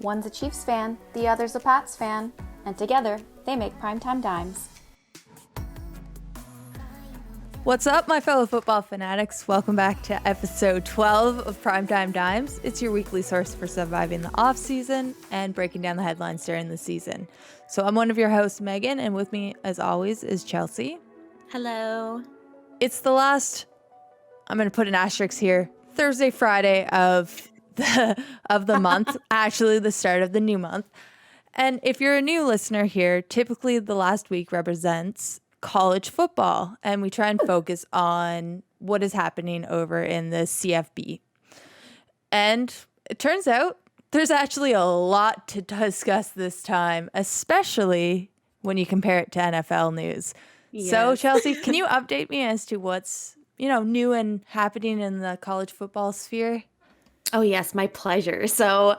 One's a Chiefs fan, the other's a Pats fan, and together they make Primetime Dimes. What's up, my fellow football fanatics? Welcome back to episode 12 of Primetime Dimes. It's your weekly source for surviving the off-season and breaking down the headlines during the season. So I'm one of your hosts, Megan, and with me, as always, is Chelsea. Hello. It's the last, I'm going to put an asterisk here, Thursday, Friday of the month, actually the start of the new month. And if you're a new listener here, typically the last week represents college football, and we try and focus on what is happening over in the CFB. And it turns out there's actually a lot to discuss this time, especially when you compare it to NFL news. Yes. So, Chelsea, can you update me as to what's, new and happening in the college football sphere? Oh, yes, my pleasure. So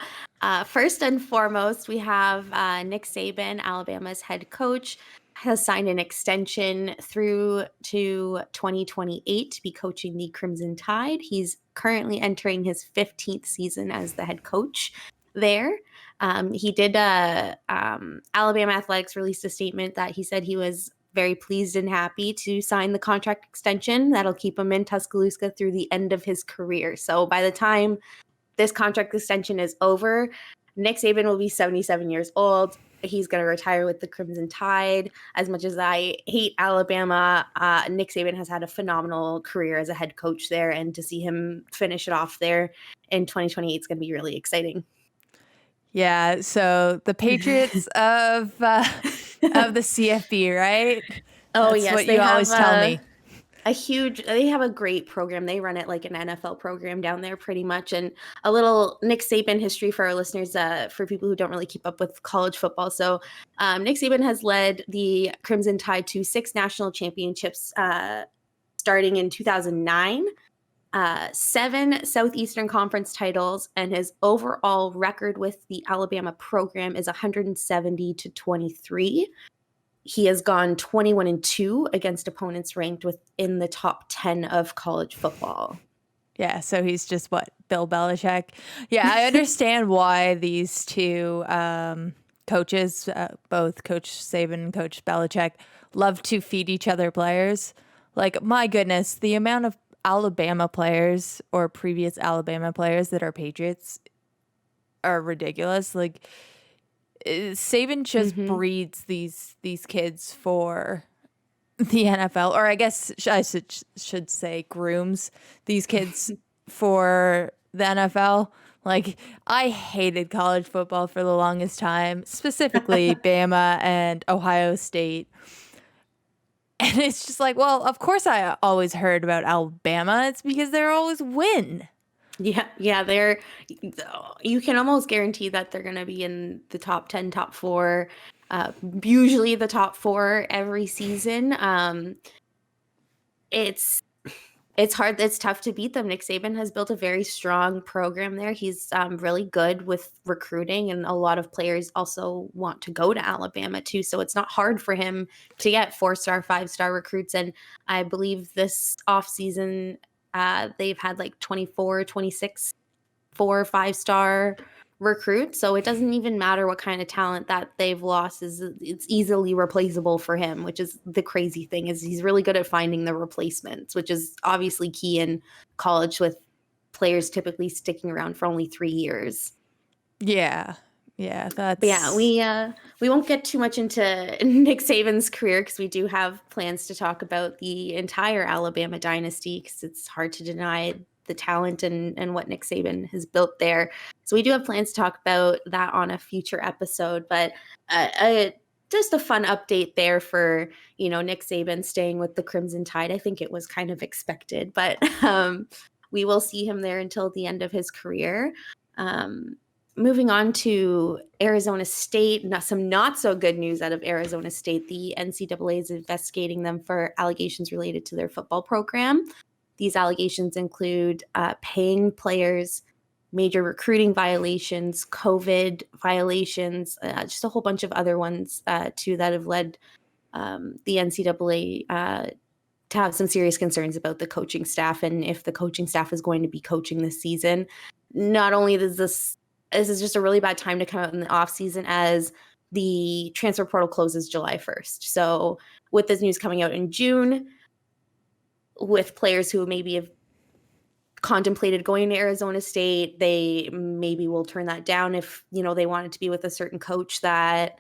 first and foremost, we have Nick Saban, Alabama's head coach, has signed an extension through to 2028 to be coaching the Crimson Tide. He's currently entering his 15th season as the head coach there. He did, Alabama Athletics released a statement that he said he was very pleased and happy to sign the contract extension that'll keep him in Tuscaloosa through the end of his career. So by the time this contract extension is over, Nick Saban will be 77 years old. He's going to retire with the Crimson Tide. As much as I hate Alabama, Nick Saban has had a phenomenal career as a head coach there, and to see him finish it off there in 2028 is going to be really exciting. Yeah, so the Patriots of the CFB, right? Oh, That's yes. what you always tell me. They have a great program. They run it like an NFL program down there pretty much. And a little Nick Saban history for our listeners, for people who don't really keep up with college football. So Nick Saban has led the Crimson Tide to 6 national championships starting in 2009. 7 Southeastern Conference titles, and his overall record with the Alabama program is 170-23. He has gone 21-2 against opponents ranked within the top 10 of college football. Yeah, so he's just Bill Belichick. Yeah, I understand why these two coaches, both Coach Saban and Coach Belichick, love to feed each other players. Like, my goodness, the amount of Alabama players or previous Alabama players that are Patriots are ridiculous. Like, Saban just breeds these kids for the NFL, or I guess I should say grooms these kids for the NFL. Like, I hated college football for the longest time, specifically Bama and Ohio State. And it's just like, well, of course I always heard about Alabama. It's because they always win. Yeah, you can almost guarantee that they're going to be in the top 10, top 4, usually the top 4 every season. It's hard. It's tough to beat them. Nick Saban has built a very strong program there. He's really good with recruiting, and a lot of players also want to go to Alabama too. So it's not hard for him to get 4-star, 5-star recruits. And I believe this offseason, they've had like 24, 26, 4 or 5-star recruits. So it doesn't even matter what kind of talent that they've lost. It's easily replaceable for him, which is the crazy thing, is he's really good at finding the replacements, which is obviously key in college with players typically sticking around for only 3 years. Yeah, that's... But yeah, we won't get too much into Nick Saban's career because we do have plans to talk about the entire Alabama dynasty, because it's hard to deny the talent and what Nick Saban has built there. So we do have plans to talk about that on a future episode, but just a fun update there for, Nick Saban staying with the Crimson Tide. I think it was kind of expected, but we will see him there until the end of his career. Moving on to Arizona State, some not so good news out of Arizona State. The NCAA is investigating them for allegations related to their football program. These allegations include paying players, major recruiting violations, COVID violations, just a whole bunch of other ones too that have led the NCAA to have some serious concerns about the coaching staff and if the coaching staff is going to be coaching this season. Not only does this this is just a really bad time to come out in the off season as the transfer portal closes July 1st. So with this news coming out in June, with players who maybe have contemplated going to Arizona State, they maybe will turn that down if, they wanted to be with a certain coach that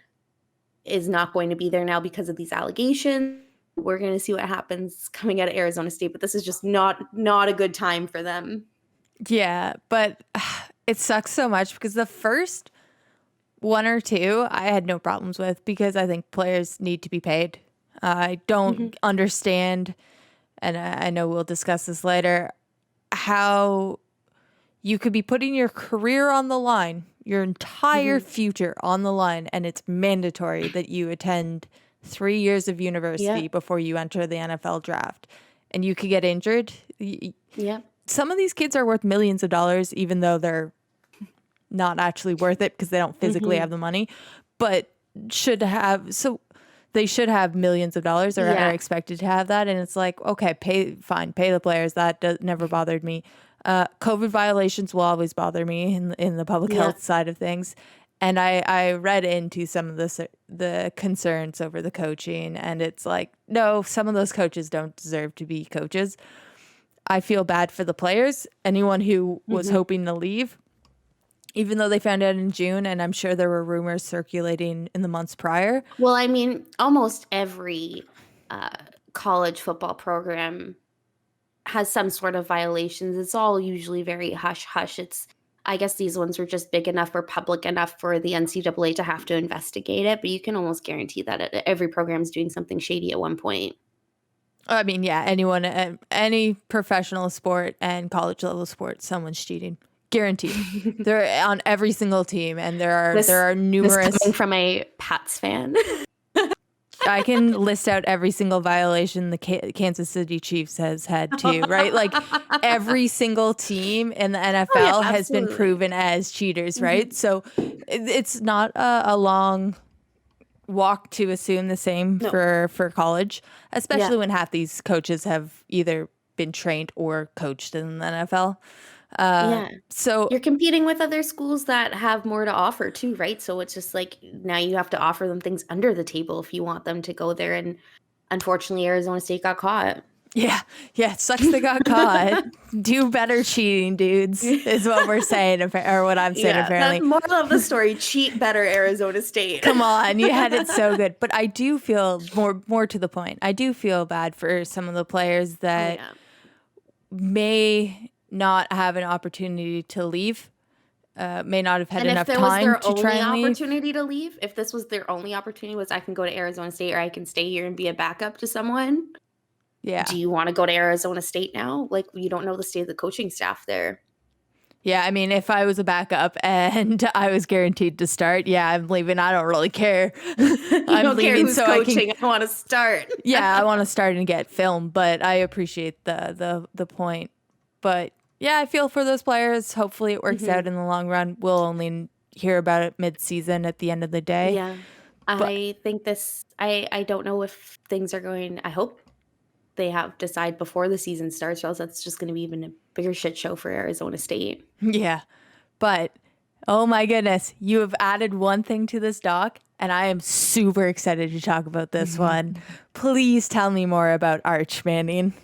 is not going to be there now because of these allegations. We're going to see what happens coming out of Arizona State, but this is just not a good time for them. Yeah, but it sucks so much because the first one or two I had no problems with because I think players need to be paid. I don't understand, and I know we'll discuss this later, how you could be putting your career on the line, your entire future on the line, and it's mandatory that you attend 3 years of university before you enter the NFL draft. And you could get injured. Yeah. Some of these kids are worth millions of dollars, even though they're not actually worth it because they don't physically have the money, but they should have millions of dollars or are expected to have that. And it's like, okay, pay the players. That never bothered me. COVID violations will always bother me in the public health side of things. And I read into some of the concerns over the coaching, and it's like, no, some of those coaches don't deserve to be coaches. I feel bad for the players, anyone who was hoping to leave, even though they found out in June, and I'm sure there were rumors circulating in the months prior. Well, I mean, almost every college football program has some sort of violations. It's all usually very hush-hush. I guess these ones were just big enough or public enough for the NCAA to have to investigate it, but you can almost guarantee that every program is doing something shady at one point. I mean, yeah, any professional sport and college level sport, someone's cheating. Guaranteed. They're on every single team, and there are numerous. This coming from a Pats fan. I can list out every single violation the Kansas City Chiefs has had too, right? Like every single team in the NFL has been proven as cheaters, right? So it's not a long walk to assume the same for college, especially when half these coaches have either been trained or coached in the NFL. So you're competing with other schools that have more to offer too, right? So it's just like now you have to offer them things under the table if you want them to go there. And unfortunately, Arizona State got caught. Yeah, it sucks they got caught. Do better cheating, dudes, is what we're saying, or what I'm saying, apparently. The moral of the story, cheat better, Arizona State. Come on, you had it so good. But I do feel, more to the point, I do feel bad for some of the players that may not have an opportunity to leave, may not have had enough time to try and leave. Opportunity to leave, if this was their only opportunity, was I can go to Arizona State or I can stay here and be a backup to someone. Yeah. Do you want to go to Arizona State now? Like, you don't know the state of the coaching staff there. Yeah, I mean, if I was a backup and I was guaranteed to start, I'm leaving. I don't really care. I'm leaving so coaching. I want to start. I want to start and get film, but I appreciate the point. But yeah, I feel for those players. Hopefully it works out in the long run. We'll only hear about it mid-season at the end of the day. Yeah. I think I don't know if things are going, I hope they have decide before the season starts, or else that's just going to be even a bigger shit show for Arizona State. Yeah. But, oh my goodness, you have added one thing to this doc, and I am super excited to talk about this one. Please tell me more about Arch Manning.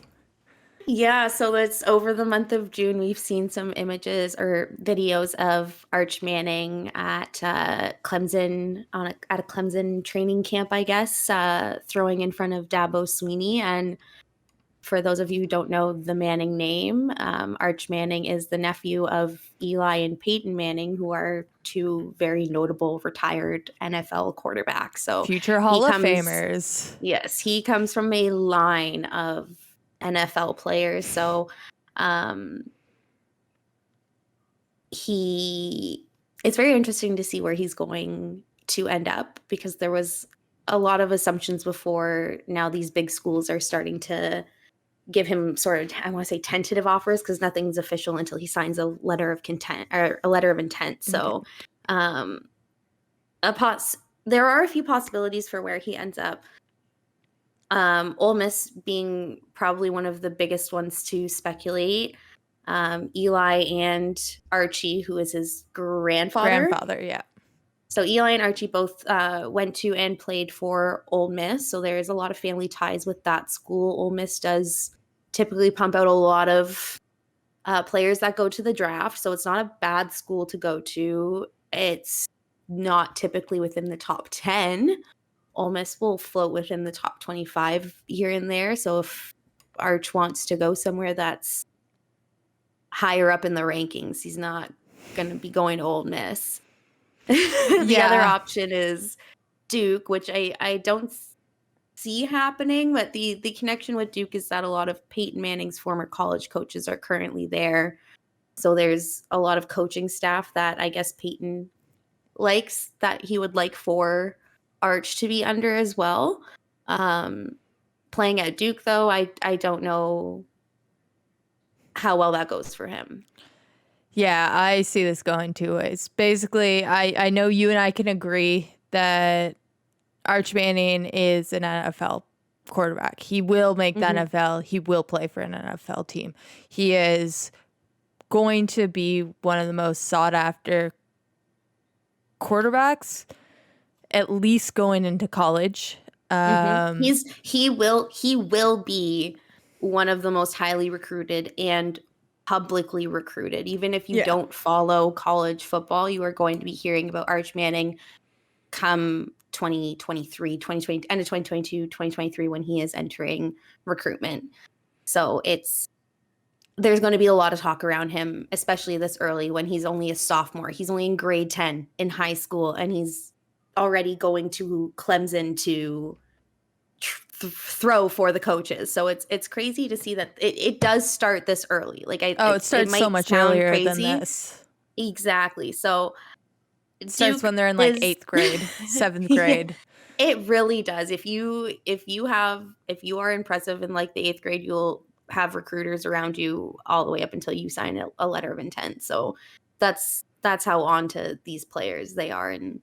Yeah, so it's over the month of June. We've seen some images or videos of Arch Manning at Clemson at a Clemson training camp, I guess, throwing in front of Dabo Swinney. And for those of you who don't know the Manning name, Arch Manning is the nephew of Eli and Peyton Manning, who are two very notable retired NFL quarterbacks. So future Hall of Famers. Yes, he comes from a line of NFL players. So it's very interesting to see where he's going to end up, because there was a lot of assumptions before. Now these big schools are starting to give him sort of, I want to say, tentative offers, because nothing's official until he signs a letter of intent. So there are a few possibilities for where he ends up. Ole Miss being probably one of the biggest ones to speculate. Eli and Archie, who is his Grandfather, yeah. So Eli and Archie both went to and played for Ole Miss. So there is a lot of family ties with that school. Ole Miss does typically pump out a lot of players that go to the draft. So it's not a bad school to go to. It's not typically within the top 10. Ole Miss will float within the top 25 here and there. So if Arch wants to go somewhere that's higher up in the rankings, he's not going to be going to Ole Miss. The other option is Duke, which I don't see happening, but the connection with Duke is that a lot of Peyton Manning's former college coaches are currently there. So there's a lot of coaching staff that I guess Peyton likes, that he would like for Arch to be under as well. Playing at Duke, though, I don't know how well that goes for him. Yeah, I see this going two ways. Basically, I know you and I can agree that Arch Manning is an NFL quarterback. He will make the NFL. He will play for an NFL team. He is going to be one of the most sought after quarterbacks, at least going into college. He will be one of the most highly recruited and publicly recruited. Even if you don't follow college football, you are going to be hearing about Arch Manning come 2023, 2020, end of 2022, 2023, when he is entering recruitment. So there's going to be a lot of talk around him, especially this early when he's only a sophomore. He's only in grade 10 in high school, and he's already going to Clemson to throw for the coaches. So it's crazy to see that it does start this early. Like it starts so much earlier than this. Exactly. So it starts when they're in like 8th grade, 7th grade. It really does. If you are impressive in like the 8th grade, you'll have recruiters around you all the way up until you sign a letter of intent. So that's how on to these players they are. And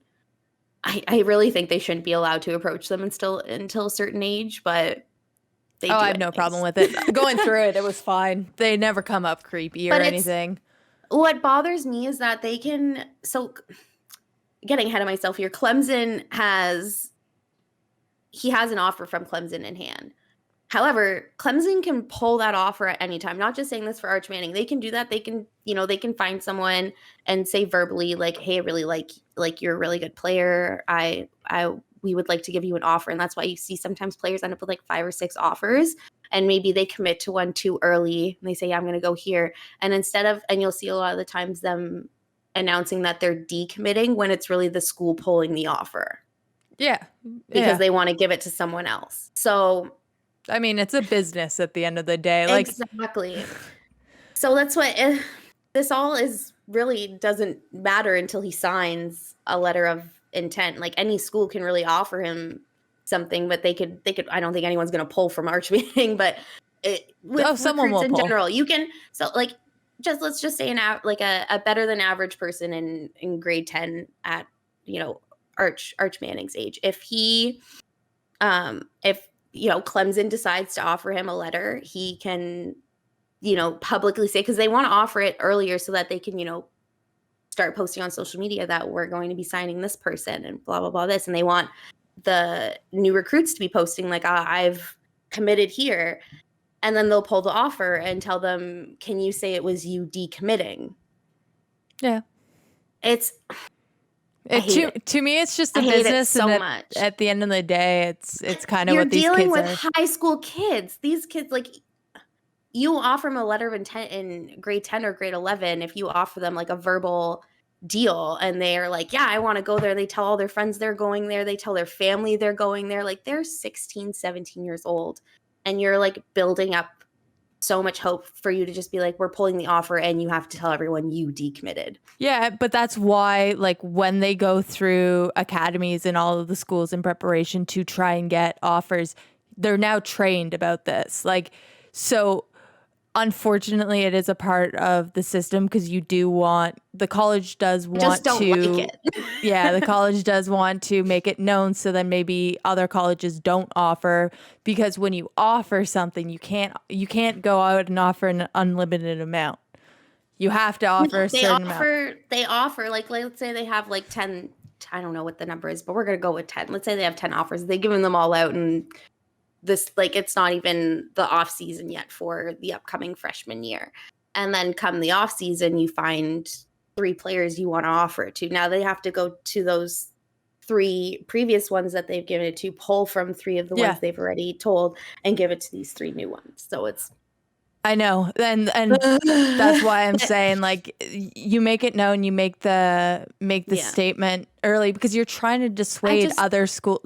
I really think they shouldn't be allowed to approach them until a certain age, but they do. I have no problem with it. Going through it was fine. They never come up creepy or anything. What bothers me is that they can, so getting ahead of myself here, Clemson has an offer from Clemson in hand. However, Clemson can pull that offer at any time. Not just saying this for Arch Manning. They can do that. They can find someone and say verbally, like, hey, I really like you're a really good player. We would like to give you an offer. And that's why you see sometimes players end up with like 5 or 6 offers. And maybe they commit to one too early. And they say, yeah, I'm going to go here. And and you'll see a lot of the times them announcing that they're decommitting when it's really the school pulling the offer. Yeah. Because they want to give it to someone else. So I mean, it's a business at the end of the day. Exactly. So that's what this all is really doesn't matter until he signs a letter of intent. Like any school can really offer him something, but they could. I don't think anyone's going to pull from Arch Manning, but someone will in pull. general, you can. So like, let's just say a better than average person in grade 10 at Arch Manning's age. If Clemson decides to offer him a letter, he can, publicly say, because they want to offer it earlier so that they can, start posting on social media that we're going to be signing this person and blah, blah, blah, this. And they want the new recruits to be posting like, I've committed here. And then they'll pull the offer and tell them, can you say it was you decommitting? Yeah. To me, it's just a business. So much. At the end of the day, it's kind of what these kids are. You're dealing with high school kids. These kids, like, you offer them a letter of intent in grade 10 or grade 11 if you offer them like a verbal deal and they're like, yeah, I want to go there. They tell all their friends they're going there. They tell their family they're going there. Like they're 16, 17 years old. And you're like building up so much hope for you to just be like, we're pulling the offer and you have to tell everyone you decommitted. Yeah, but that's why like when they go through academies and all of the schools in preparation to try and get offers, they're now trained about this. Like, so unfortunately it is a part of the system because the college does want just don't like it. Yeah, the college does want to make it known so then maybe other colleges don't offer, because when you offer something you can't go out and offer an unlimited amount. You have to offer a certain amount. They offer, like, let's say they have like 10, I don't know what the number is, but we're going to go with 10. Let's say they have 10 offers. They've given them all out, and this, like, it's not even the off season yet for the upcoming freshman year. And then come the off season, you find 3 players you want to offer it to. Now they have to go to those 3 previous ones that they've given it to, pull from 3 of the ones they've already told, and give it to these 3 new ones. So it's, I know, and that's why I'm saying, like, you make it known, you make the statement early, because you're trying to dissuade other school.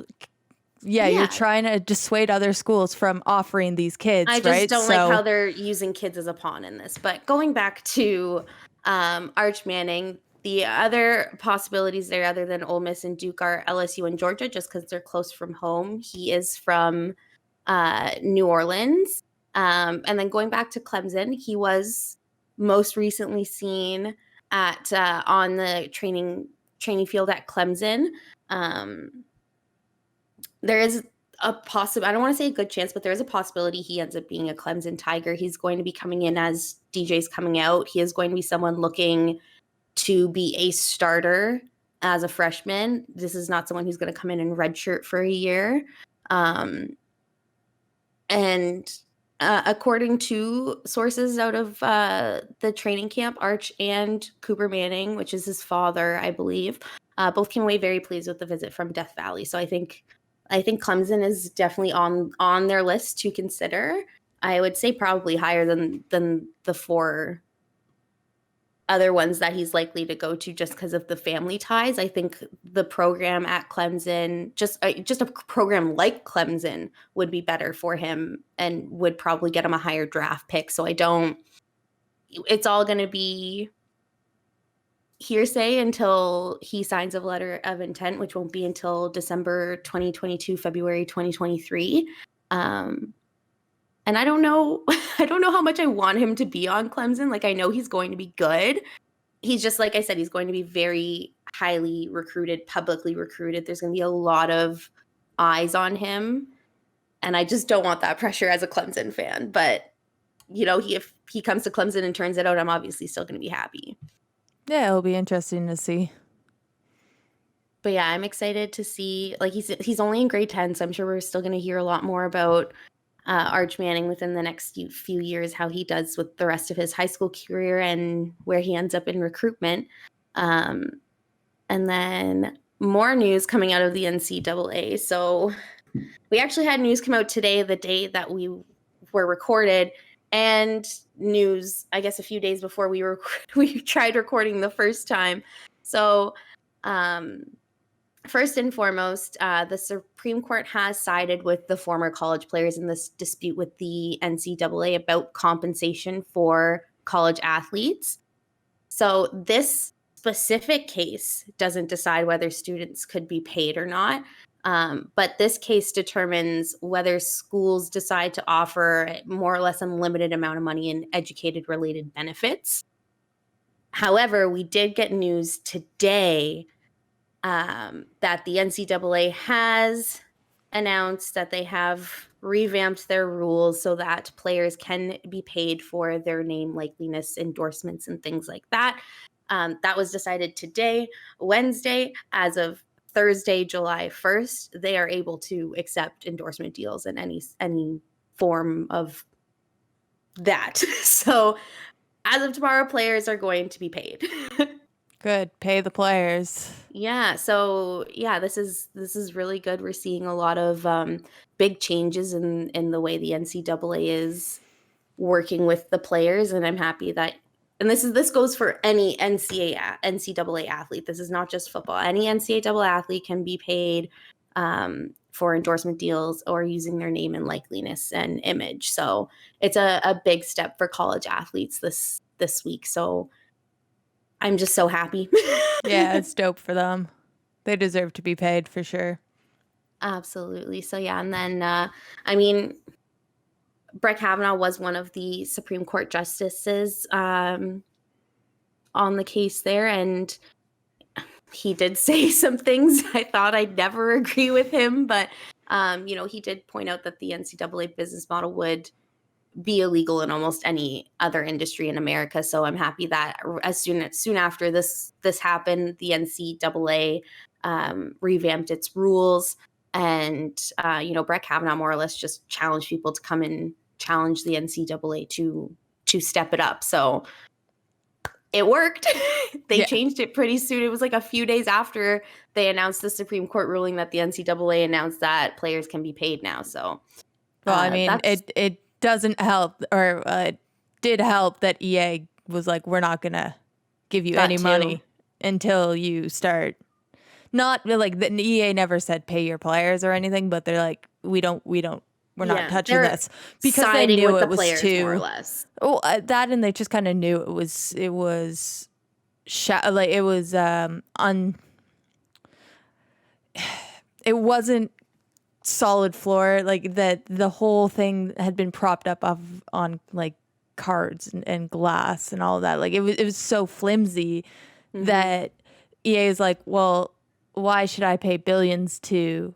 Yeah, you're trying to dissuade other schools from offering these kids. I just don't like how they're using kids as a pawn in this. But going back to Arch Manning, the other possibilities there, other than Ole Miss and Duke, are LSU and Georgia, just because they're close from home. He is from New Orleans. And then going back to Clemson, he was most recently seen at on the training field at Clemson. There is a possible, I don't want to say a good chance, but there is a possibility he ends up being a Clemson Tiger. He's going to be coming in as DJ's coming out. He is going to be someone looking to be a starter as a freshman. This is not someone who's going to come in and redshirt for a year. According to sources out of the training camp, Arch and Cooper Manning, which is his father, I believe, both came away very pleased with the visit from Death Valley. So I think Clemson is definitely on their list to consider. I would say probably higher than the 4 other ones that he's likely to go to, just because of the family ties. I think the program at Clemson, just a program like Clemson, would be better for him and would probably get him a higher draft pick. So it's all going to be hearsay until he signs a letter of intent, which won't be until December 2022, February 2023. And I don't know how much I want him to be on Clemson. Like, I know he's going to be good. He's just, like I said, he's going to be very highly recruited, publicly recruited. There's going to be a lot of eyes on him. And I just don't want that pressure as a Clemson fan. But, if he comes to Clemson and turns it out, I'm obviously still going to be happy. Yeah, it'll be interesting to see. But yeah, I'm excited to see, like, he's only in grade 10, so I'm sure we're still going to hear a lot more about Arch Manning within the next few years, how he does with the rest of his high school career and where he ends up in recruitment. And then more news coming out of the NCAA. So we actually had news come out today, the day that we were recorded, and news, I guess, a few days before we tried recording the first time. So first and foremost, the Supreme Court has sided with the former college players in this dispute with the NCAA about compensation for college athletes. So this specific case doesn't decide whether students could be paid or not. But this case determines whether schools decide to offer more or less unlimited amount of money in educated-related benefits. However, we did get news today that the NCAA has announced that they have revamped their rules so that players can be paid for their name, likeliness, endorsements, and things like that. That was decided today, Wednesday. As of Thursday, July 1st, they are able to accept endorsement deals in any form of that. So as of tomorrow, players are going to be paid. Good. Pay the players. Yeah. So yeah, this is really good. We're seeing a lot of big changes in the way the NCAA is working with the players, and I'm happy that. And this goes for any NCAA athlete. This is not just football. Any NCAA athlete can be paid for endorsement deals or using their name and likeliness and image. So it's a big step for college athletes this week. So I'm just so happy. Yeah, it's dope for them. They deserve to be paid for sure. Absolutely. So yeah, and then Brett Kavanaugh was one of the Supreme Court justices on the case there, and he did say some things I thought I'd never agree with him, but he did point out that the NCAA business model would be illegal in almost any other industry in America. So I'm happy that soon after this happened, the NCAA revamped its rules, and Brett Kavanaugh more or less just challenged people to come and challenge the NCAA to step it up. So it worked. They changed it pretty soon. It was like a few days after they announced the Supreme Court ruling that the NCAA announced that players can be paid now. So, well, I mean, it doesn't help, or it did help that EA was like, we're not gonna give you any money until you start. Not like the EA never said pay your players or anything, but they're like, we're not touching this, because they knew with it was players, too, more or less. Oh, that, and they just kind of knew it wasn't solid floor, like that the whole thing had been propped up on like cards and glass and all of that. Like it was so flimsy that EA is like, well, why should I pay billions to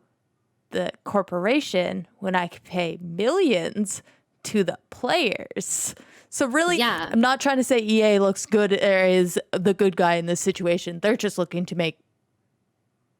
the corporation when I could pay millions to the players? So really, I'm not trying to say EA looks good or is the good guy in this situation. They're just looking to make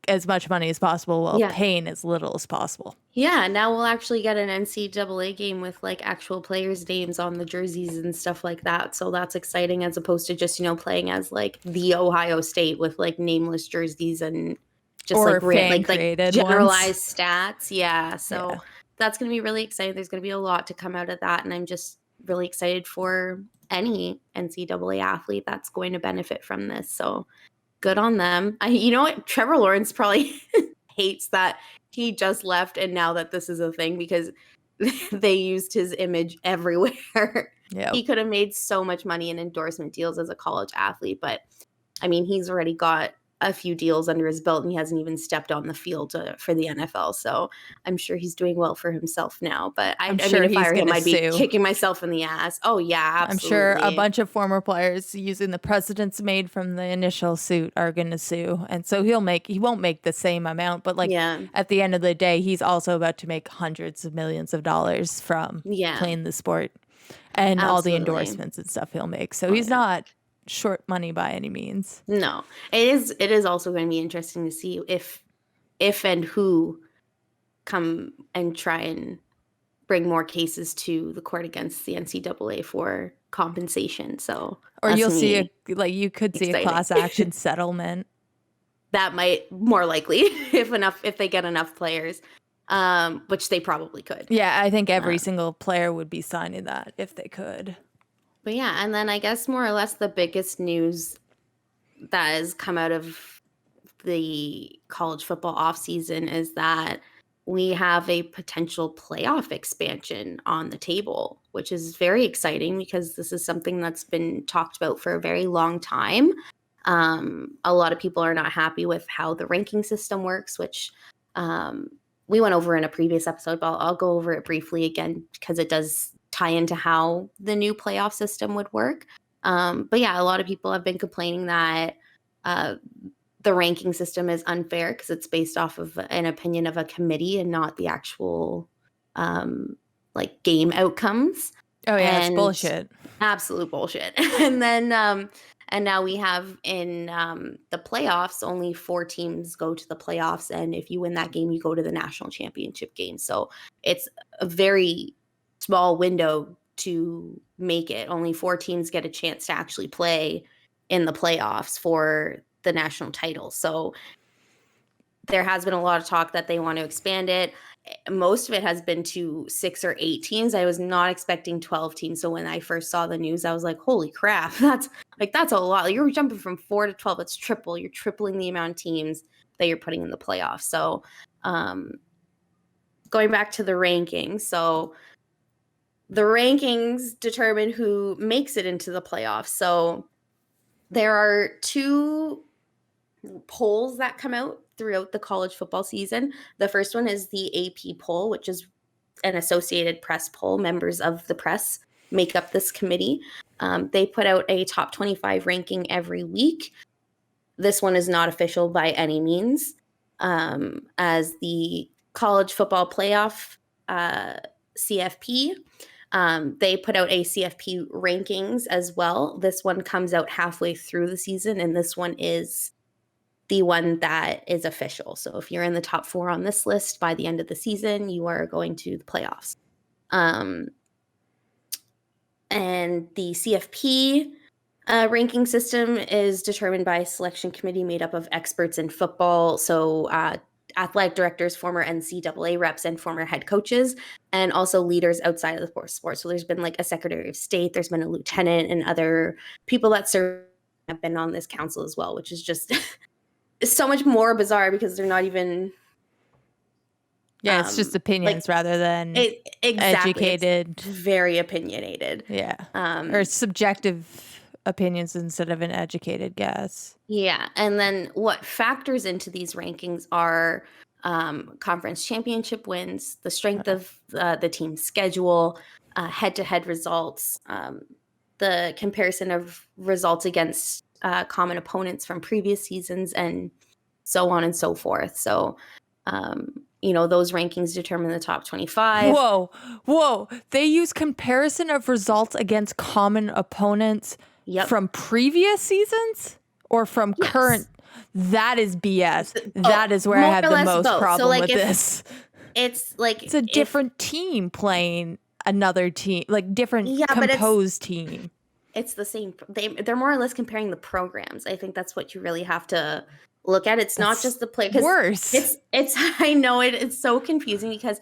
as much money as possible while paying as little as possible. Yeah, now we'll actually get an NCAA game with like actual players' names on the jerseys and stuff like that. So that's exciting, as opposed to just, playing as like the Ohio State with like nameless jerseys and just or like generalized ones. Stats. Yeah. So that's going to be really exciting. There's going to be a lot to come out of that. And I'm just really excited for any NCAA athlete that's going to benefit from this. So good on them. You know what? Trevor Lawrence probably hates that he just left and now that this is a thing, because they used his image everywhere. Yep. He could have made so much money in endorsement deals as a college athlete, but I mean, he's already got a few deals under his belt and he hasn't even stepped on the field for the NFL. So I'm sure he's doing well for himself now. But I mean, if I were him, I'd be kicking myself in the ass. Oh, yeah, absolutely. I'm sure a bunch of former players using the precedents made from the initial suit are going to sue. And so he won't make the same amount. But at the end of the day, he's also about to make hundreds of millions of dollars from playing the sport and all the endorsements and stuff he'll make. So he's not short money by any means. No, it is also going to be interesting to see if and who come and try and bring more cases to the court against the NCAA for compensation. So, or you'll see you could see a class action settlement. That might more likely if they get enough players, which they probably could. Yeah, I think every single player would be signing that if they could. But yeah, and then I guess more or less the biggest news that has come out of the college football offseason is that we have a potential playoff expansion on the table, which is very exciting because this is something that's been talked about for a very long time. A lot of people are not happy with how the ranking system works, which we went over in a previous episode, but I'll go over it briefly again because it does tie into how the new playoff system would work. But yeah, a lot of people have been complaining that the ranking system is unfair because it's based off of an opinion of a committee and not the actual game outcomes. Oh yeah, it's bullshit. Absolute bullshit. And then and now we have in the playoffs, only 4 teams go to the playoffs, and if you win that game, you go to the national championship game. So it's a very small window to make it. Only 4 teams get a chance to actually play in the playoffs for the national title. So there has been a lot of talk that they want to expand it. Most of it has been to 6 or 8 teams. I was not expecting 12 teams. So when I first saw the news, I was like, holy crap, that's a lot. You're jumping from 4 to 12. That's triple. You're tripling the amount of teams that you're putting in the playoffs. So going back to the rankings. So the rankings determine who makes it into the playoffs. So there are 2 polls that come out throughout the college football season. The first one is the AP poll, which is an Associated Press poll. Members of the press make up this committee. They put out a top 25 ranking every week. This one is not official by any means, as the college football playoff CFP They put out a CFP rankings as well. This one comes out halfway through the season, and this one is the one that is official. So if you're in the top 4 on this list by the end of the season, you are going to the playoffs. And the CFP ranking system is determined by a selection committee made up of experts in football. So athletic directors, former NCAA reps, and former head coaches, and also leaders outside of the sport. So there's been like a Secretary of State, there's been a lieutenant, and other people that serve have been on this council as well, which is just so much more bizarre because they're not even. Yeah, it's just opinions rather than educated. It's very opinionated. Yeah. Or subjective opinions instead of an educated guess. Yeah. And then what factors into these rankings are conference championship wins, the strength of the team's schedule, head-to-head results, the comparison of results against common opponents from previous seasons, and so on and so forth. So, those rankings determine the top 25. Whoa. They use comparison of results against common opponents from previous seasons or from current? That is BS. That is where I have the most problem with this. It's like it's a different team playing another team, like different composed team. It's the same. They're more or less comparing the programs. I think that's what you really have to look at. It's not just the play. Worse. It's. I know it's so confusing because,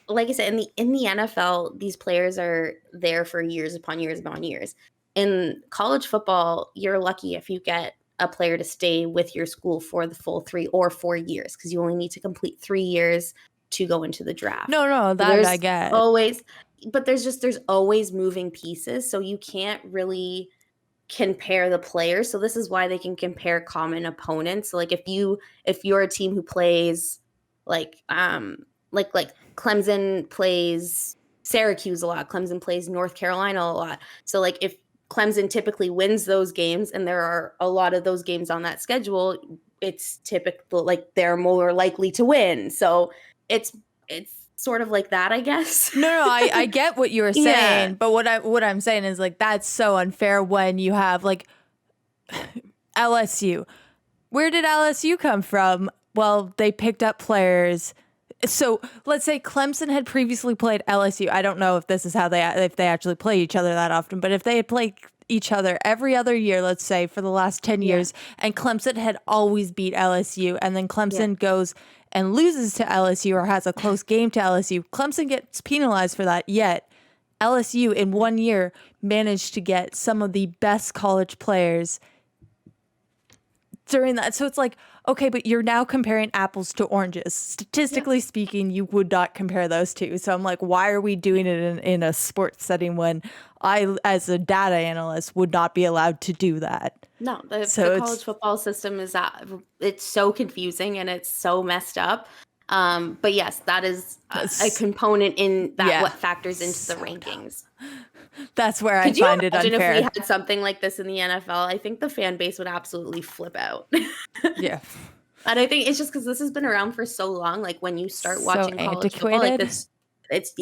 like I said, in the NFL, these players are there for years upon years upon years. In college football, you're lucky if you get a player to stay with your school for the full 3 or 4 years because you only need to complete 3 years to go into the draft. No, that I get. But there's always moving pieces, so you can't really compare the players. So this is why they can compare common opponents. So like if you're a team who plays like Clemson plays Syracuse a lot, Clemson plays North Carolina a lot. So like if Clemson typically wins those games and there are a lot of those games on that schedule, it's typical like they're more likely to win. So it's sort of like that, I guess. No, I get what you were saying, but what I'm saying is like that's so unfair when you have like LSU. Where did LSU come from? Well, they picked up players. So let's say Clemson had previously played LSU. I don't know if this is if they actually play each other that often, but if they had played each other every other year, let's say for the last 10 years, and Clemson had always beat LSU, and then Clemson goes and loses to LSU or has a close game to LSU, Clemson gets penalized for that. Yet LSU in 1 year managed to get some of the best college players during that. So it's like, okay, but you're now comparing apples to oranges. Statistically speaking, you would not compare those two. So I'm like, why are we doing it in a sports setting when I, as a data analyst, would not be allowed to do that? No, the college football system is it's so confusing and it's so messed up. But yes, that is a component in that what factors into the rankings. That's where I find it unfair. If we had something like this in the NFL, I think the fan base would absolutely flip out. Yeah. And I think it's just because this has been around for so long. Like when you start watching college football, like it's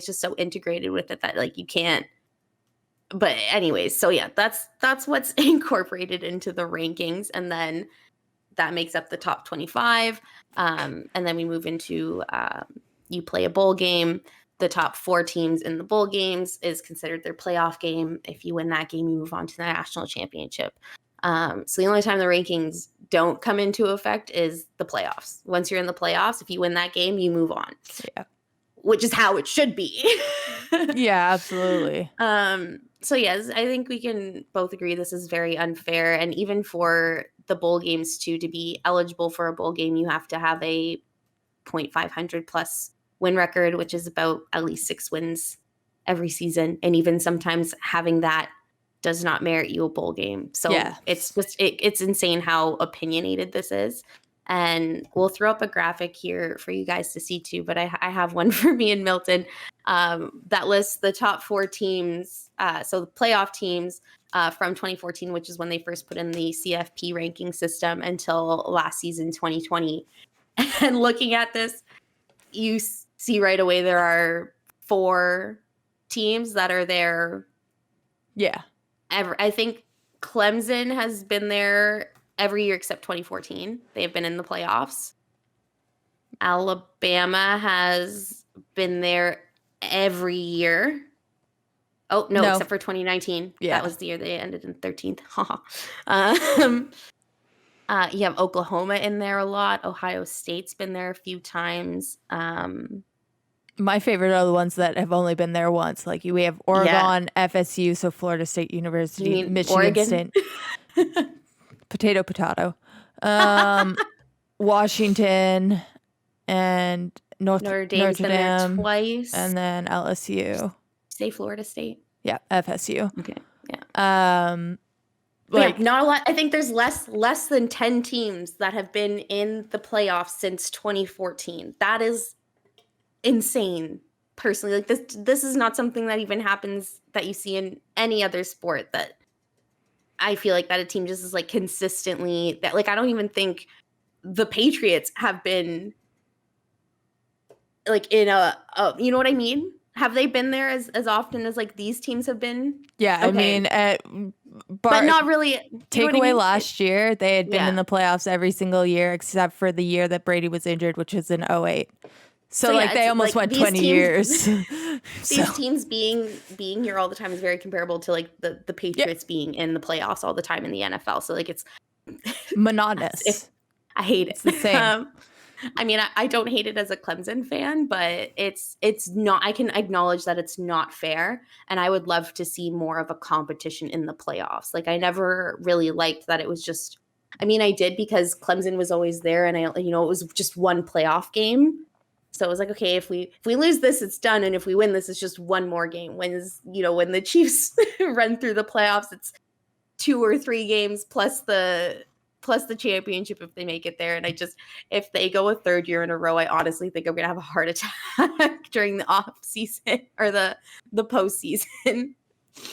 just so integrated with it that like you can't. But anyways, so yeah, that's what's incorporated into the rankings, and then that makes up the top 25. And then we move into you play a bowl game. The top 4 teams in the bowl games is considered their playoff game. If you win that game, you move on to the national championship. So the only time the rankings don't come into effect is the playoffs. Once you're in the playoffs, if you win that game, you move on. Yeah. Which is how it should be. Yeah, absolutely. So yes, I think we can both agree this is very unfair. And even for the bowl games too, to be eligible for a bowl game, you have to have a .500 plus win record, which is about at least 6 wins every season. And even sometimes having that does not merit you a bowl game. So it's just, it's insane how opinionated this is. And we'll throw up a graphic here for you guys to see too, but I have one for me and Milton that lists the top 4 teams. So the playoff teams from 2014, which is when they first put in the CFP ranking system, until last season, 2020. And looking at this, you see right away there are 4 teams that are there. Yeah. I think Clemson has been there every year except 2014. They've been in the playoffs. Alabama has been there every year. Oh, no, except for 2019. Yeah. That was the year they ended in 13th. You have Oklahoma in there a lot. Ohio State's been there a few times. My favorite are the ones that have only been there once. Like we have Oregon, FSU, so Florida State University, Michigan Oregon? State, potato, Washington, and Notre Dame's been there twice. and then LSU. Say Florida State. Yeah, FSU. Okay, yeah. Like not a lot. I think there's less than 10 teams that have been in the playoffs since 2014. That is insane. Personally, like this is not something that even happens that you see in any other sport. That I feel like that a team just is like consistently that. Like I don't even think the Patriots have been like in a you know what I mean? Have they been there as often as like these teams have been? Yeah, okay. I mean, but not really. Take away last year, they had been in the playoffs every single year except for the year that Brady was injured, which was in 2008. So like they almost went 20 years. These teams being here all the time is very comparable to like the Patriots being in the playoffs all the time in the NFL. So like it's monotonous. I hate it. It's the same. I mean, I don't hate it as a Clemson fan, but it's not. I can acknowledge that it's not fair, and I would love to see more of a competition in the playoffs. Like I never really liked that it was just. I mean, I did because Clemson was always there, and it was just one playoff game. So it was like, okay, if we lose this, it's done, and if we win this, it's just one more game. When the Chiefs run through the playoffs, it's 2 or 3 games plus the championship if they make it there. And if they go a third year in a row, I honestly think I'm gonna have a heart attack during the off season or the postseason.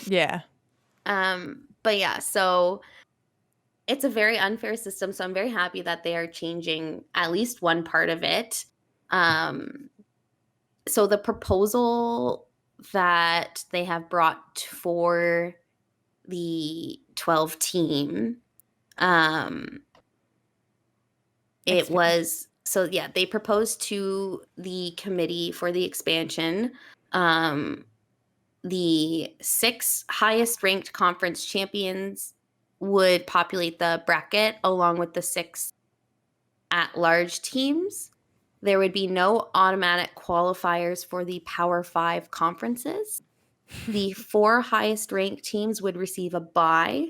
Yeah. But yeah, so it's a very unfair system. So I'm very happy that they are changing at least one part of it. So the proposal that they have brought for the 12 team, it was, so yeah, they proposed to the committee for the expansion, the 6 highest ranked conference champions would populate the bracket along with the 6 at-large teams. There would be no automatic qualifiers for the Power 5 conferences. The 4 highest ranked teams would receive a bye,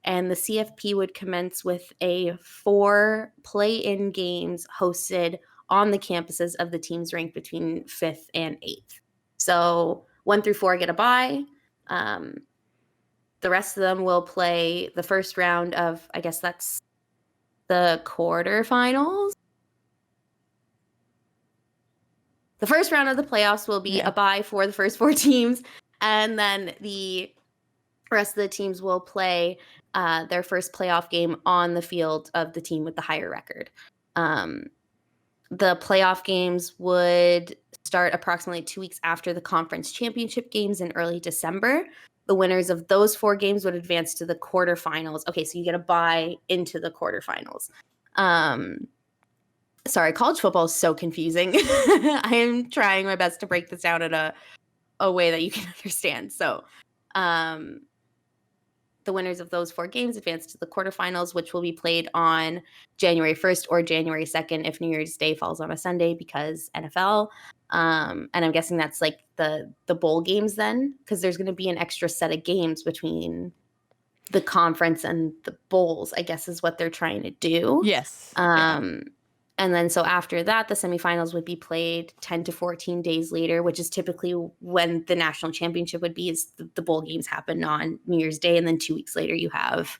and the CFP would commence with 4 play-in games hosted on the campuses of the teams ranked between 5th and 8th. So 1 through 4 get a bye. The rest of them will play the first round of, I guess that's the quarterfinals. The first round of the playoffs will be a bye for the first 4 teams, and then the rest of the teams will play their first playoff game on the field of the team with the higher record. The playoff games would start approximately 2 weeks after the conference championship games in early December. The winners of those 4 games would advance to the quarterfinals. Okay, so you get a bye into the quarterfinals. Sorry, college football is so confusing. I am trying my best to break this down in a way that you can understand. So the winners of those 4 games advance to the quarterfinals, which will be played on January 1st or January 2nd if New Year's Day falls on a Sunday because NFL. And I'm guessing that's like the bowl games then, because there's going to be an extra set of games between the conference and the bowls, I guess is what they're trying to do. Yes. And then so after that, the semifinals would be played 10 to 14 days later, which is typically when the national championship would be, is the bowl games happen on New Year's Day. And then 2 weeks later, you have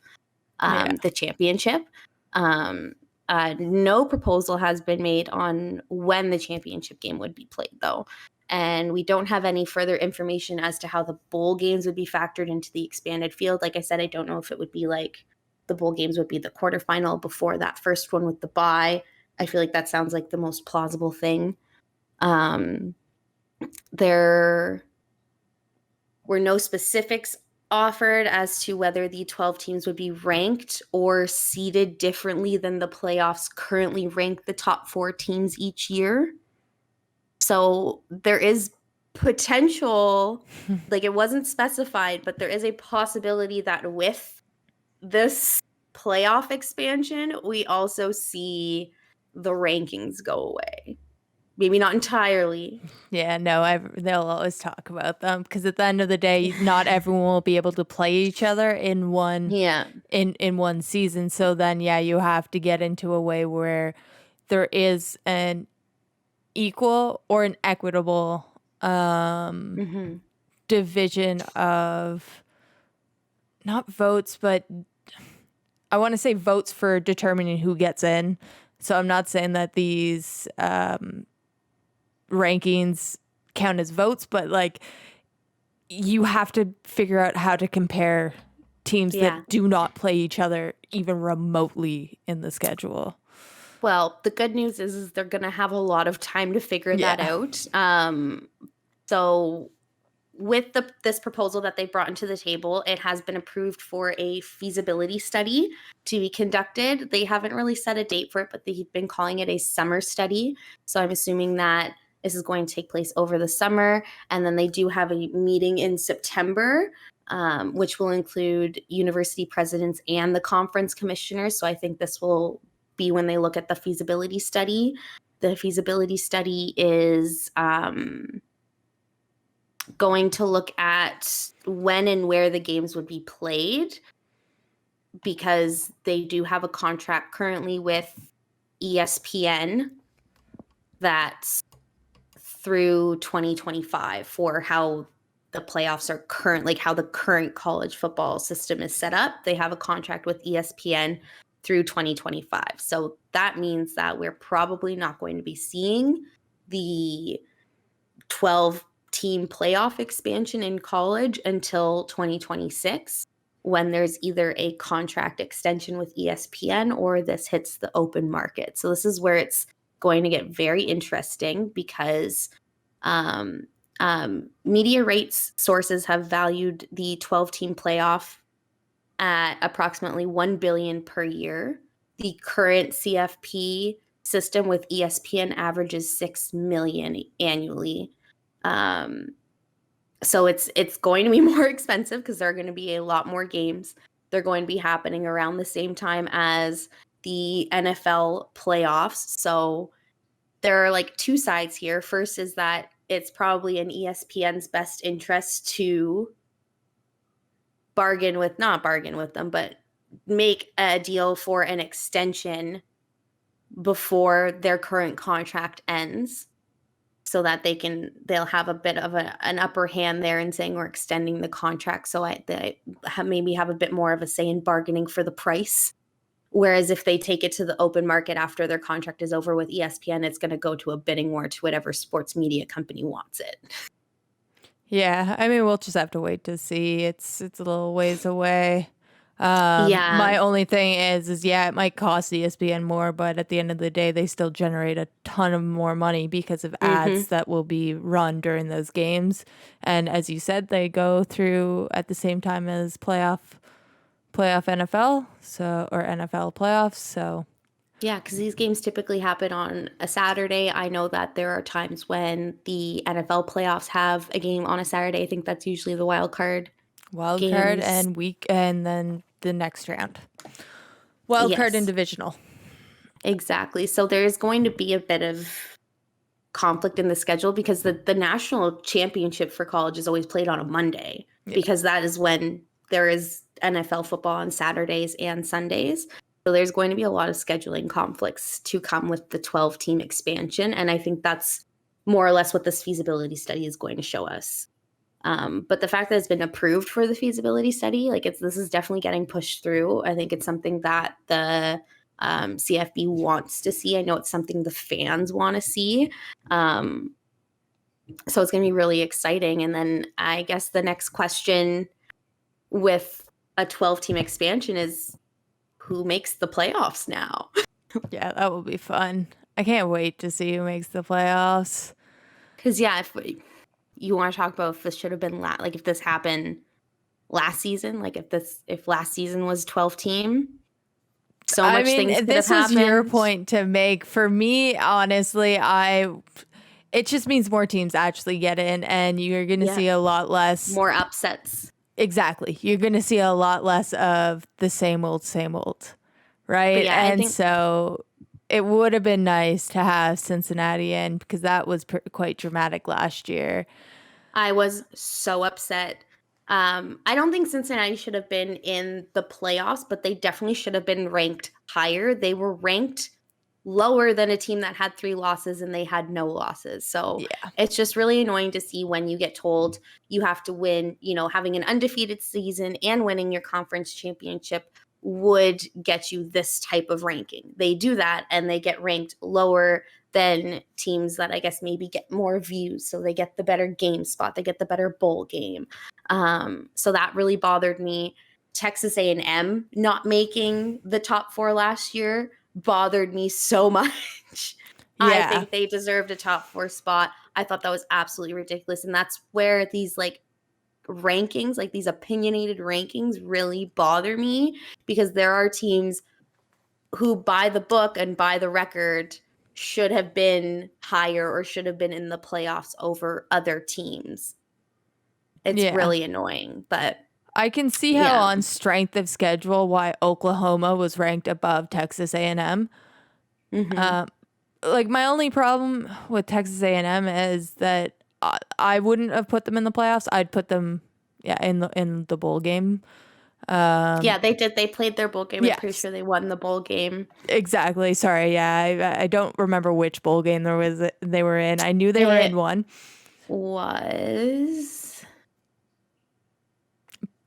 the championship. No proposal has been made on when the championship game would be played, though. And we don't have any further information as to how the bowl games would be factored into the expanded field. Like I said, I don't know if it would be like the bowl games would be the quarterfinal before that first one with the bye. I feel like that sounds like the most plausible thing. There were no specifics offered as to whether the 12 teams would be ranked or seeded differently than the playoffs currently rank the top 4 teams each year. So there is potential, like it wasn't specified, but there is a possibility that with this playoff expansion, we also see the rankings go away. Maybe not entirely. Yeah, no, they'll always talk about them because at the end of the day, not everyone will be able to play each other in one in one season. So then, yeah, you have to get into a way where there is an equal or an equitable division of not votes, but I want to say votes for determining who gets in. So I'm not saying that these rankings count as votes, but like you have to figure out how to compare teams that do not play each other even remotely in the schedule. Well, the good news is they're going to have a lot of time to figure that out. So with this proposal that they brought into the table, it has been approved for a feasibility study to be conducted. They haven't really set a date for it, but they've been calling it a summer study. So I'm assuming that this is going to take place over the summer. And then they do have a meeting in September, which will include university presidents and the conference commissioners. So I think this will be when they look at the feasibility study. The feasibility study is going to look at when and where the games would be played, because they do have a contract currently with ESPN that's through 2025 for how the playoffs are how the current college football system is set up. They have a contract with ESPN through 2025. So that means that we're probably not going to be seeing the 12-team playoff expansion in college until 2026, when there's either a contract extension with ESPN or this hits the open market. So this is where it's going to get very interesting, because media rights sources have valued the 12-team playoff at approximately $1 billion per year. The current CFP system with ESPN averages $6 million annually. So it's going to be more expensive because there are going to be a lot more games. They're going to be happening around the same time as the NFL playoffs. So there are like two sides here. First is that it's probably in ESPN's best interest to not bargain with them, but make a deal for an extension before their current contract ends, so that they'll have a bit of an upper hand there in saying we're extending the contract. So they maybe have a bit more of a say in bargaining for the price. Whereas if they take it to the open market after their contract is over with ESPN, it's going to go to a bidding war to whatever sports media company wants it. Yeah, I mean, we'll just have to wait to see. It's a little ways away. My only thing is it might cost ESPN more, but at the end of the day, they still generate a ton of more money because of ads that will be run during those games. And as you said, they go through at the same time as playoff NFL, or NFL playoffs. So yeah, because these games typically happen on a Saturday. I know that there are times when the NFL playoffs have a game on a Saturday. I think that's usually the wild card and week, and then the next round. Wild card and divisional. Exactly. So there's going to be a bit of conflict in the schedule, because the national championship for college is always played on a Monday, because that is when there is NFL football on Saturdays and Sundays. So there's going to be a lot of scheduling conflicts to come with the 12-team expansion. And I think that's more or less what this feasibility study is going to show us. But the fact that it's been approved for the feasibility study, this is definitely getting pushed through. I think it's something that the CFB wants to see. I know it's something the fans want to see. So it's going to be really exciting. And then I guess the next question with a 12-team expansion is, who makes the playoffs now? Yeah, that will be fun. I can't wait to see who makes the playoffs. Because you want to talk about if this should have been like if this happened last season, like if last season was 12 team, so much things could have this was your happened. point to make. For me, honestly, it just means more teams actually get in, and you're going to see a lot less. More upsets. Exactly. You're going to see a lot less of the same old, right? Yeah, and so it would have been nice to have Cincinnati in because that was quite dramatic last year. I was so upset. I don't think Cincinnati should have been in the playoffs, but they definitely should have been ranked higher. They were ranked lower than a team that had 3 losses and they had no losses. So it's just really annoying to see when you get told you have to win, having an undefeated season and winning your conference championship would get you this type of ranking. They do that and they get ranked lower than teams that I guess maybe get more views. So they get the better game spot. They get the better bowl game. So that really bothered me. Texas A&M not making the top 4 last year bothered me so much. I think they deserved a top 4 spot. I thought that was absolutely ridiculous. And that's where these rankings, these opinionated rankings really bother me, because there are teams who by the book and by the record should have been higher or should have been in the playoffs over other teams. It's really annoying, but I can see how on strength of schedule why Oklahoma was ranked above Texas A&M. My only problem with Texas A&M is that I wouldn't have put them in the playoffs. I'd put them in the bowl game. They did. They played their bowl game. I'm pretty sure they won the bowl game. Exactly. Sorry. Yeah, I don't remember which bowl game they were in. I knew they were in one.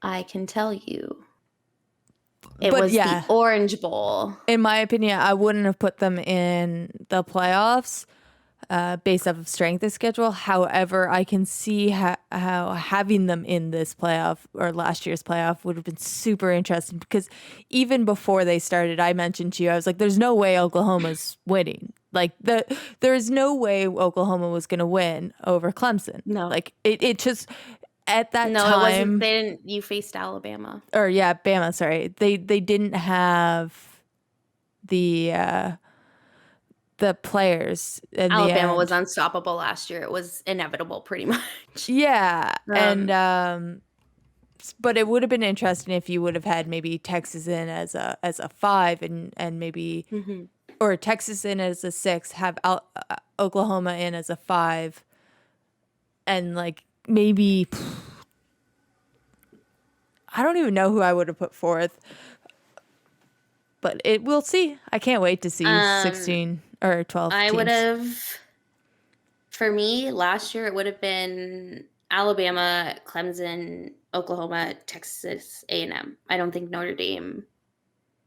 I can tell you. It was the Orange Bowl. In my opinion, I wouldn't have put them in the playoffs based off of strength of schedule. However, I can see how having them in this playoff or last year's playoff would have been super interesting, because even before they started, I mentioned to you, I was like, there's no way Oklahoma's winning. There's no way Oklahoma was going to win over Clemson. No. It just... At that time, it wasn't. They didn't. You faced Alabama. Bama. Sorry, they didn't have the players. Alabama was unstoppable last year. It was inevitable, pretty much. Yeah, but it would have been interesting if you would have had maybe Texas in as a 5 and maybe or Texas in as a 6, have Oklahoma in as a 5, and maybe I don't even know who I would have put forth, but we'll see. I can't wait to see 16 or 12 I teams. would have, for me, last year it would have been Alabama, Clemson, Oklahoma, Texas A&M. I don't think Notre Dame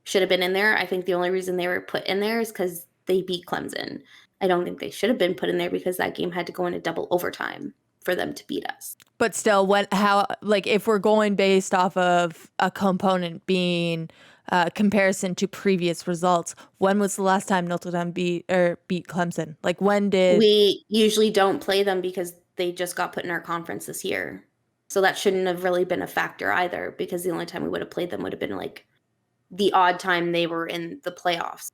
should have been in there. I think the only reason they were put in there is because they beat Clemson. I don't think they should have been put in there because that game had to go into double overtime for them to beat us. But still, if we're going based off of a component being comparison to previous results, when was the last time Notre Dame beat Clemson? When did we usually don't play them because they just got put in our conference this year? So that shouldn't have really been a factor either, because the only time we would have played them would have been the odd time they were in the playoffs,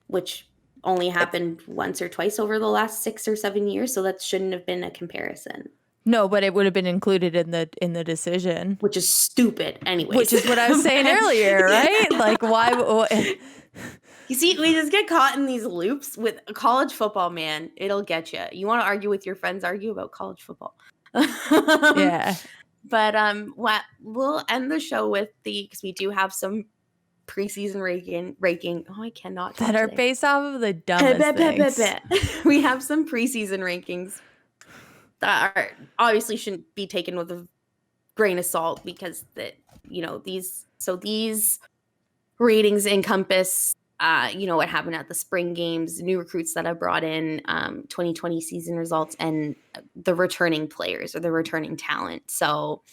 which only happened once or twice over the last 6 or 7 years, so that shouldn't have been a comparison. No, but it would have been included in the decision, which is stupid, anyways. Which is what I was saying earlier, right? Why? You see, we just get caught in these loops with college football, man. It'll get you. You want to argue with your friends? Argue about college football. Yeah. But we'll end the show with because we do have some preseason ranking. Oh, I cannot. That are based off of the dumbest things. We have some preseason rankings that obviously shouldn't be taken with a grain of salt, because these ratings encompass what happened at the spring games, new recruits that have brought in, 2020 season results, and the returning players or the returning talent. So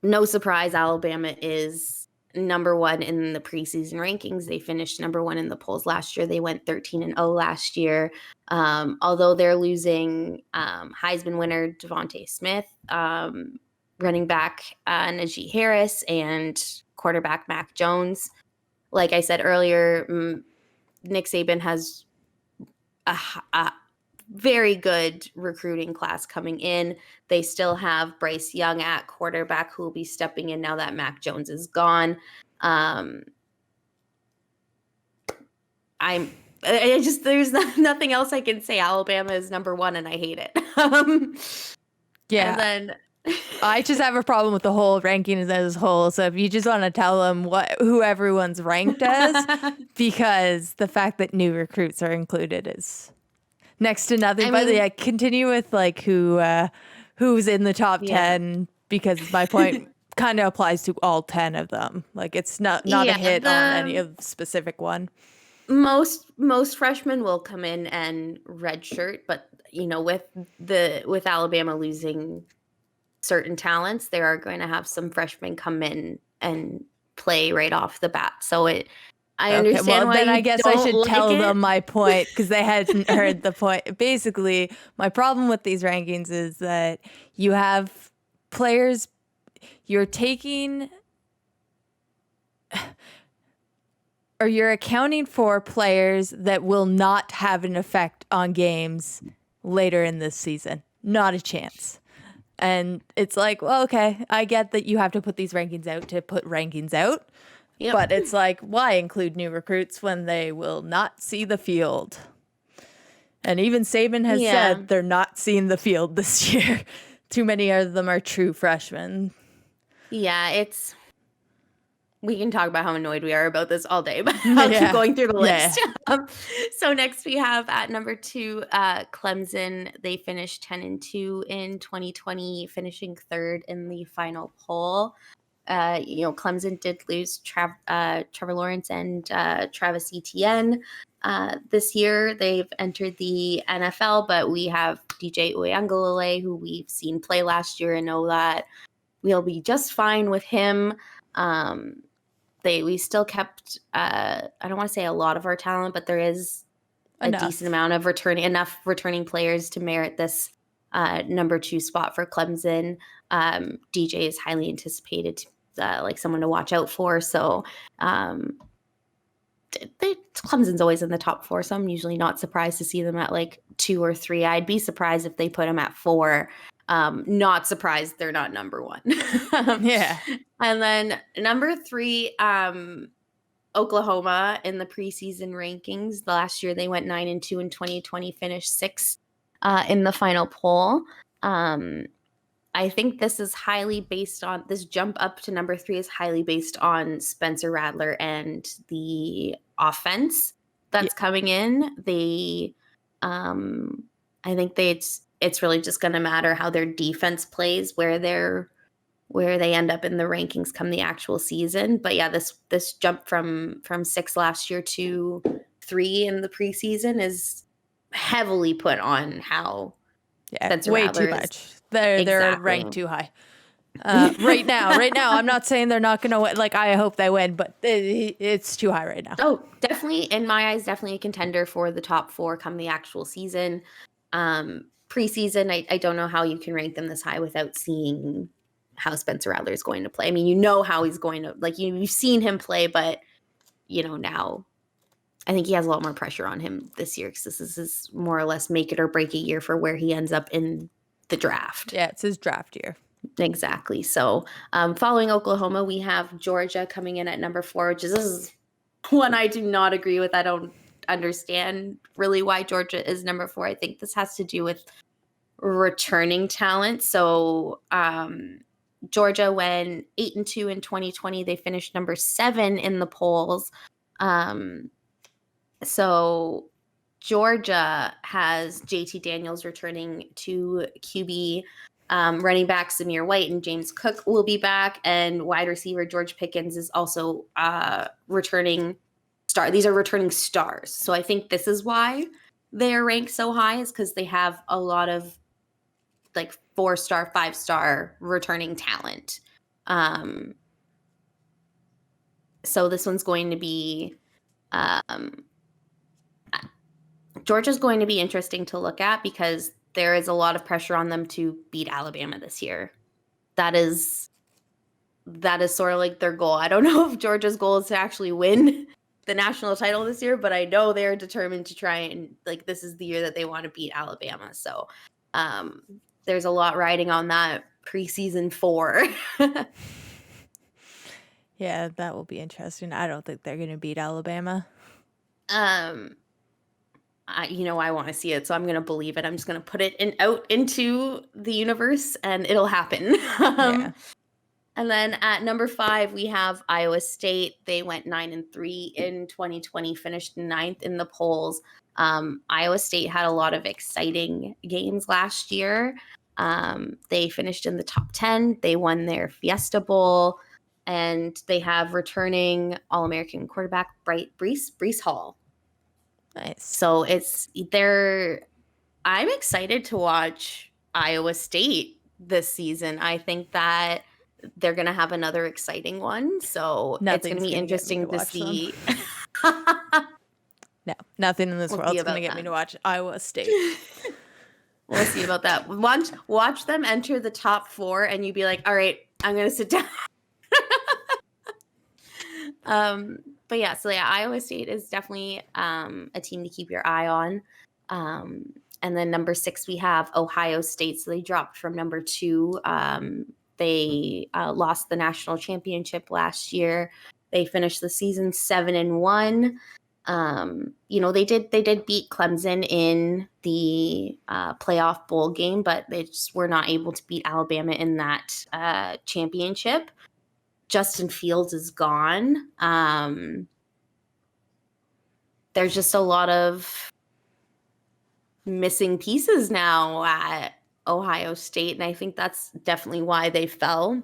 no surprise, Alabama is number one in the preseason rankings. They finished number one in the polls last year. They went 13-0 last year. Although they're losing Heisman winner Devontae Smith, running back Najee Harris, and quarterback Mac Jones. Like I said earlier, Nick Saban has a very good recruiting class coming in. They still have Bryce Young at quarterback, who will be stepping in now that Mac Jones is gone. There's nothing else I can say. Alabama is number one, and I hate it. Yeah. And then I just have a problem with the whole rankings as a whole. So if you just want to tell them who everyone's ranked as, because the fact that new recruits are included is next to nothing. But yeah, continue with like who's in the top 10, because my point kind of applies to all 10 of them. Like it's not a hit on any of specific one. Most freshmen will come in and redshirt, but with Alabama losing certain talents, they are going to have some freshmen come in and play right off the bat. So I understand why. Then I guess I should tell it. them my point, because they hadn't heard the point. Basically, my problem with these rankings is that you have players, you're taking, or you're accounting for players that will not have an effect on games later in this season. Not a chance. And it's like, well, okay, I get that you have to put these rankings out to put rankings out. Yep. But it's like, why include new recruits when they will not see the field? And even Saban has said they're not seeing the field this year. Too many of them are true freshmen. Yeah, we can talk about how annoyed we are about this all day, but I'll keep going through the list. So next we have at number 2, Clemson. They finished 10-2 in 2020, finishing 3rd in the final poll. Clemson did lose Trevor Lawrence and Travis Etienne this year. They've entered the NFL, but we have DJ Uiagalelei, who we've seen play last year and know that we'll be just fine with him. We still kept, I don't want to say a lot of our talent, but there is a decent amount of returning players to merit this number 2 spot for Clemson. DJ is highly anticipated, like someone to watch out for. So Clemson's always in the top 4, so I'm usually not surprised to see them at like 2 or 3. I'd be surprised if they put them at 4. Not surprised they're not number 1. Yeah. And then number 3, Oklahoma in the preseason rankings. Last year they went 9-2 in 2020, finished 6th in the final poll. I think this is highly based on, this jump up to number 3 is highly based on Spencer Rattler and the offense that's coming in. I think it's really just going to matter how their defense plays, where they end up in the rankings come the actual season. But yeah, this jump from 6 last year to 3 in the preseason is heavily put on how Spencer way Rattler too much. They're ranked too high. Right now, I'm not saying they're not going to win. Like, I hope they win, but it's too high right now. Oh, definitely. In my eyes, definitely a contender for the top 4 come the actual season. Preseason, I don't know how you can rank them this high without seeing how Spencer Rattler is going to play. I mean, how he's going to, like, you've seen him play, but now I think he has a lot more pressure on him this year, because this is his more or less make it or break a year for where he ends up in the draft. Yeah, it's his draft year. Exactly. So following Oklahoma, we have Georgia coming in at number 4, which is one I do not agree with. I don't understand really why Georgia is number 4. I think this has to do with returning talent. So Georgia went 8-2 in 2020. They finished number 7 in the polls. So Georgia has JT Daniels returning to QB. Running back Zamir White and James Cook will be back, and wide receiver George Pickens is also returning star. These are returning stars. So I think this is why they're ranked so high, is because they have a lot of like 4-star, 5-star returning talent. So this one's going to be Georgia's going to be interesting to look at because there is a lot of pressure on them to beat Alabama this year. That is sort of like their goal. I don't know if Georgia's goal is to actually win the national title this year, but I know they're determined to try and this is the year that they want to beat Alabama. So there's a lot riding on that preseason 4. Yeah, that will be interesting. I don't think they're going to beat Alabama. I want to see it, so I'm going to believe it. I'm just going to put it out into the universe, and it'll happen. Yeah. And then at number 5, we have Iowa State. They went 9-3 in 2020, finished 9th in the polls. Iowa State had a lot of exciting games last year. They finished in the top 10. They won their Fiesta Bowl, and they have returning All-American quarterback Breece Hall. Nice. So I'm excited to watch Iowa State this season. I think that they're going to have another exciting one. So it's going to be interesting to see. No, nothing in this world is going to get me to watch Iowa State. We'll see about that. Watch them enter the top 4 and you be like, all right, I'm going to sit down. But yeah, Iowa State is definitely a team to keep your eye on. And then number 6, we have Ohio State. So they dropped from number 2. They lost the national championship last year. They finished the season 7-1. They did beat Clemson in the playoff bowl game, but they just were not able to beat Alabama in that championship. Justin Fields is gone. There's just a lot of missing pieces now at Ohio State, and I think that's definitely why they fell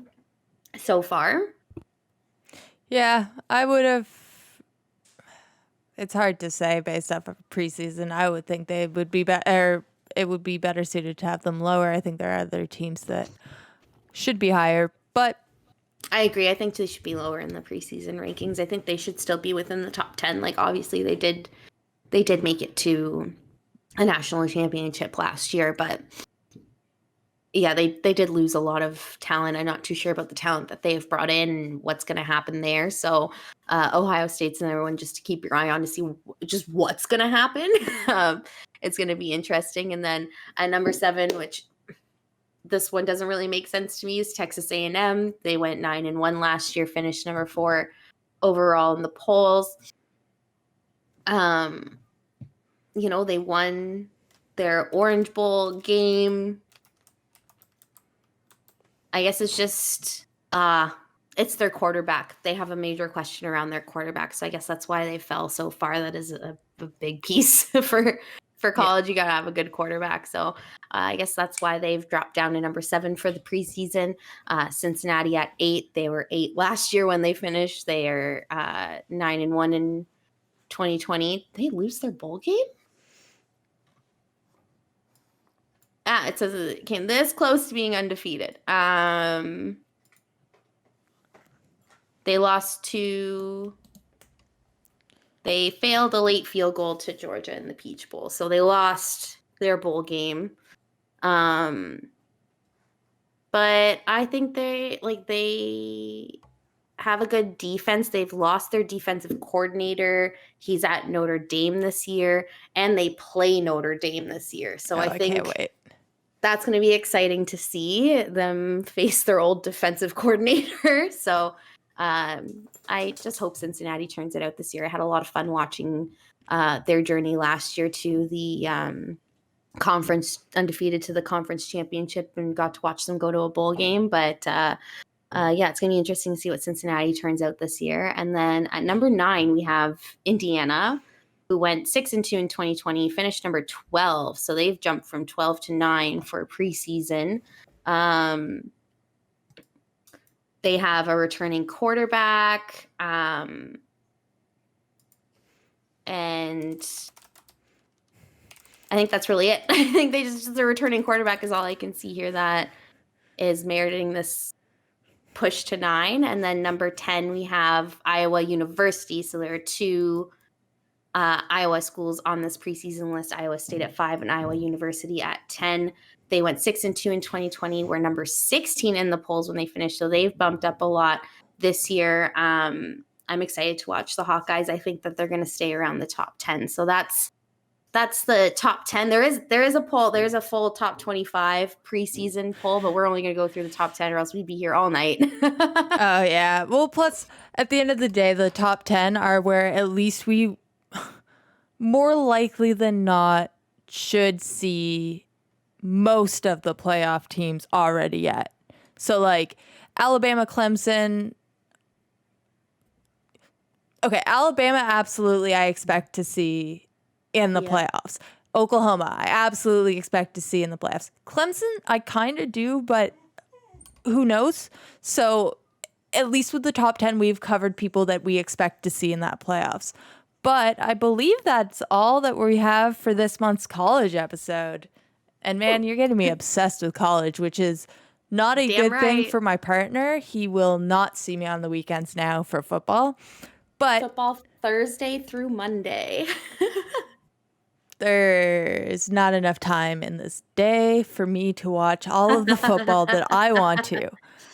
so far. Yeah, I would have. It's hard to say based off of preseason. I would think they would be better. It would be better suited to have them lower. I think there are other teams that should be higher, but I agree. I think they should be lower in the preseason rankings. I think they should still be within the top 10. Obviously they did make it to a national championship last year, but yeah, they did lose a lot of talent. I'm not too sure about the talent that they've brought in and what's going to happen there. So Ohio State's another one just to keep your eye on to see just what's going to happen. It's going to be interesting. And then at number 7, which this one doesn't really make sense to me, is Texas A&M. They went 9-1 last year, finished number 4 overall in the polls. They won their Orange Bowl game. I guess it's just it's their quarterback. They have a major question around their quarterback, so I guess that's why they fell so far. That is a big piece for college. Yeah. You got to have a good quarterback. So I guess that's why they've dropped down to number 7 for the preseason. Cincinnati at 8. They were 8 last year when they finished. They are 9-1 in 2020. They lose their bowl game? It says it came this close to being undefeated. They failed a late field goal to Georgia in the Peach Bowl. So they lost their bowl game. But I think they have a good defense. They've lost their defensive coordinator. He's at Notre Dame this year, and they play Notre Dame this year. So I think can't wait. That's going to be exciting to see them face their old defensive coordinator. So I just hope Cincinnati turns it out this year. I had a lot of fun watching their journey last year to the conference, undefeated to the conference championship, and got to watch them go to a bowl game. But yeah, it's going to be interesting to see what Cincinnati turns out this year. And then at number 9, we have Indiana, who went 6-2 in 2020, finished number 12. So they've jumped from 12 to 9 for preseason. They have a returning quarterback. And I think that's really it. I think the returning quarterback is all I can see here that is meriting this push to 9. And then number 10, we have Iowa University. So there are 2 Iowa schools on this preseason list, Iowa State at 5 and Iowa University at 10. They went 6-2 in 2020. We're number 16 in the polls when they finished. So they've bumped up a lot this year. I'm excited to watch the Hawkeyes. I think that they're going to stay around the top 10. So that's the top 10. There is a poll. There's a full top 25 preseason poll, but we're only going to go through the top 10 or else we'd be here all night. Oh, yeah. Well, plus, at the end of the day, the top 10 are where at least we, more likely than not, should see most of the playoff teams already at. So, like, Alabama, Clemson. Okay, Alabama, absolutely, I expect to see in the playoffs. Oklahoma, I absolutely expect to see in the playoffs. Clemson, I kind of do, but who knows? So at least with the top 10, we've covered people that we expect to see in that playoffs. But I believe that's all that we have for this month's college episode. And man, you're getting me obsessed with college, which is not a good thing for my partner. He will not see me on the weekends now for football. But football Thursday through Monday. There's not enough time in this day for me to watch all of the football that I want to.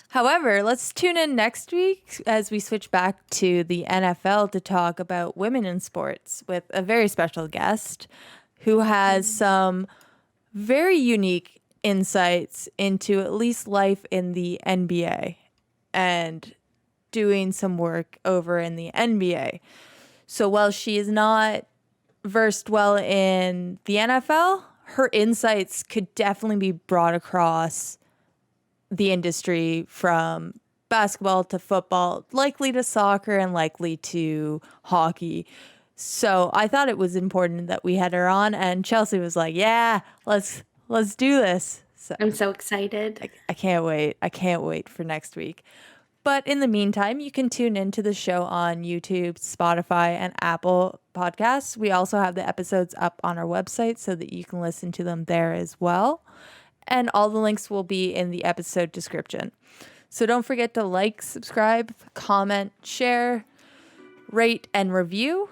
However, let's tune in next week as we switch back to the NFL to talk about women in sports with a very special guest who has some very unique insights into at least life in the NBA and doing some work over in the NBA. So while she is not versed well in the NFL, her insights could definitely be brought across the industry from basketball to football, likely to soccer, and likely to hockey. So I thought it was important that we had her on, and Chelsea was like, yeah, let's do this. So I'm so excited. I can't wait. I can't wait for next week. But in the meantime, you can tune into the show on YouTube, Spotify, and Apple Podcasts. We also have the episodes up on our website so that you can listen to them there as well. And all the links will be in the episode description. So don't forget to like, subscribe, comment, share, rate, and review.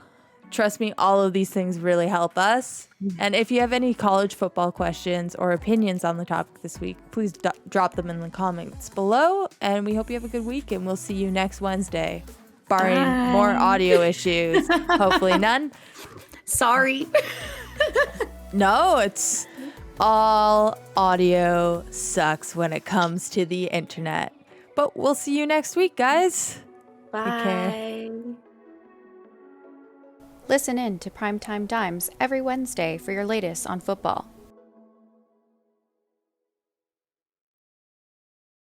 Trust me, all of these things really help us. And if you have any college football questions or opinions on the topic this week, please drop them in the comments below. And we hope you have a good week, and we'll see you next Wednesday, barring more audio issues. Hopefully none. Sorry. No, it's all audio sucks when it comes to the internet. But we'll see you next week, guys. Bye. Take care. Listen in to Primetime Dimes every Wednesday for your latest on football.